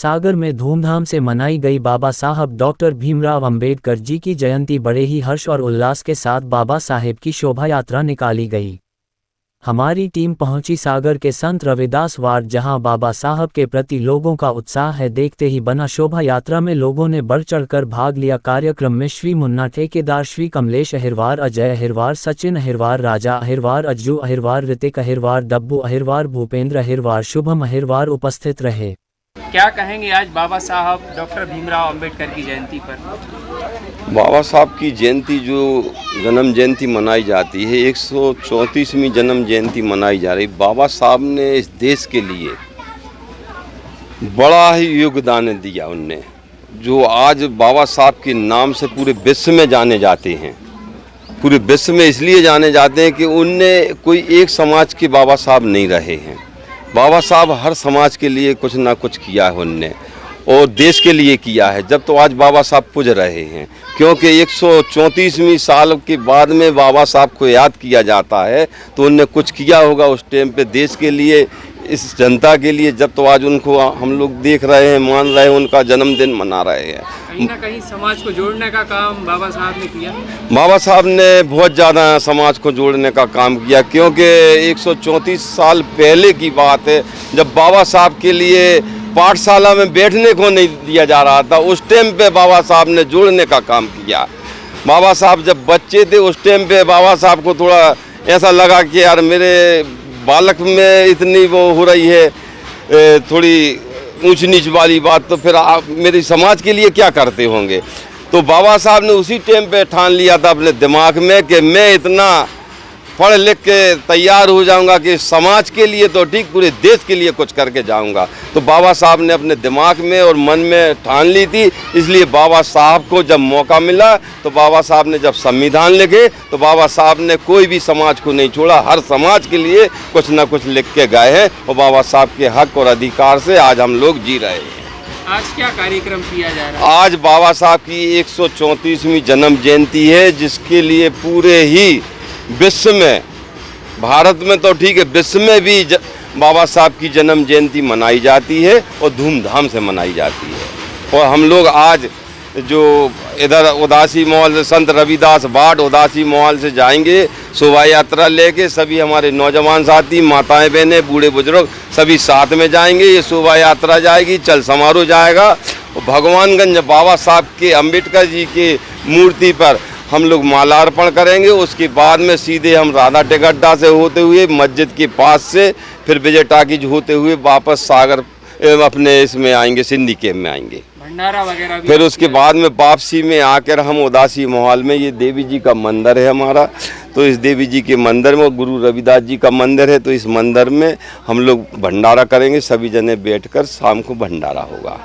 सागर में धूमधाम से मनाई गई बाबा साहब डॉक्टर भीमराव अंबेडकर जी की जयंती। बड़े ही हर्ष और उल्लास के साथ बाबा साहेब की शोभा यात्रा निकाली गई। हमारी टीम पहुंची सागर के संत रविदास वार्ड, जहां बाबा साहब के प्रति लोगों का उत्साह है। देखते ही बना शोभा यात्रा में लोगों ने बढ़ चढ़कर भाग लिया। कार्यक्रम में श्री मुन्ना ठेकेदार, श्री कमलेश अहिरवार, अजय अहिरवार, सचिन अहिरवार, राजा अहिरवार, अज्जू अहिरवार, ऋतिक अहिरवार, डब्बू अहिरवार, भूपेंद्र अहिरवार, शुभम अहिरवार उपस्थित रहे। क्या कहेंगे आज बाबा साहब डॉक्टर भीमराव अंबेडकर की जयंती पर? बाबा साहब की जयंती जो जन्म जयंती मनाई जाती है, 134वीं जन्म जयंती मनाई जा रही। बाबा साहब ने इस देश के लिए बड़ा ही योगदान दिया। उनने जो आज बाबा साहब के नाम से पूरे विश्व में जाने जाते हैं। पूरे विश्व में इसलिए जाने जाते हैं कि उनने कोई एक समाज के बाबा साहब नहीं रहे हैं। बाबा साहब हर समाज के लिए कुछ ना कुछ किया है उनने, और देश के लिए किया है। जब तो आज बाबा साहब पूज रहे हैं, क्योंकि 134वीं साल के बाद में बाबा साहब को याद किया जाता है, तो उनने कुछ किया होगा उस टाइम पे देश के लिए, इस जनता के लिए। जब तो आज उनको हम लोग देख रहे हैं, मान रहे हैं, उनका जन्मदिन मना रहे हैं। कहीं ना कहीं समाज को जोड़ने का काम बाबा साहब ने किया। बाबा साहब ने बहुत ज़्यादा समाज को जोड़ने का काम किया, क्योंकि 134 साल पहले की बात है, जब बाबा साहब के लिए पाठशाला में बैठने को नहीं दिया जा रहा था। उस टाइम पे बाबा साहब ने जोड़ने का काम किया। बाबा साहब जब बच्चे थे, उस टाइम पे बाबा साहब को थोड़ा ऐसा लगा कि यार मेरे बालक में इतनी वो हो रही है, थोड़ी ऊंच नीच वाली बात, तो फिर आप मेरे समाज के लिए क्या करते होंगे। तो बाबा साहब ने उसी टाइम पे ठान लिया था अपने दिमाग में कि मैं इतना पढ़ लिख के तैयार हो जाऊंगा कि समाज के लिए तो ठीक, पूरे देश के लिए कुछ करके जाऊंगा। तो बाबा साहब ने अपने दिमाग में और मन में ठान ली थी। इसलिए बाबा साहब को जब मौका मिला, तो बाबा साहब ने जब संविधान लिखे, तो बाबा साहब ने कोई भी समाज को नहीं छोड़ा, हर समाज के लिए कुछ ना कुछ लिख के गए हैं। और बाबा साहब के हक और अधिकार से आज हम लोग जी रहे हैं। आज क्या कार्यक्रम किया जा रहा है? आज बाबा साहब की 134वीं जन्म जयंती है, जिसके लिए पूरे ही विश्व में, भारत में तो ठीक है, विश्व में भी बाबा साहब की जन्म जयंती मनाई जाती है और धूमधाम से मनाई जाती है। और हम लोग आज जो इधर उदासी महल से संत रविदास वार्ड उदासी महल से जाएंगे शोभा यात्रा लेके। सभी हमारे नौजवान साथी, माताएं बहनें, बूढ़े बुजुर्ग सभी साथ में जाएंगे। ये शोभा यात्रा जाएगी, चल समारोह जाएगा। और भगवानगंज बाबा साहब के अम्बेडकर जी की मूर्ति पर हम लोग मालार्पण करेंगे। उसके बाद में सीधे हम राधा टिकट्टा से होते हुए मस्जिद के पास से फिर विजय टाकीज होते हुए वापस सागर अपने इसमें आएंगे, सिंधी कैंप में आएंगे। भंडारा वगैरह भी। फिर उसके बाद में वापसी में आकर हम उदासी महल में, ये देवी जी का मंदिर है हमारा, तो इस देवी जी के मंदिर में गुरु रविदास जी का मंदिर है, तो इस मंदिर में हम लोग भंडारा करेंगे। सभी जने बैठकर शाम को भंडारा होगा।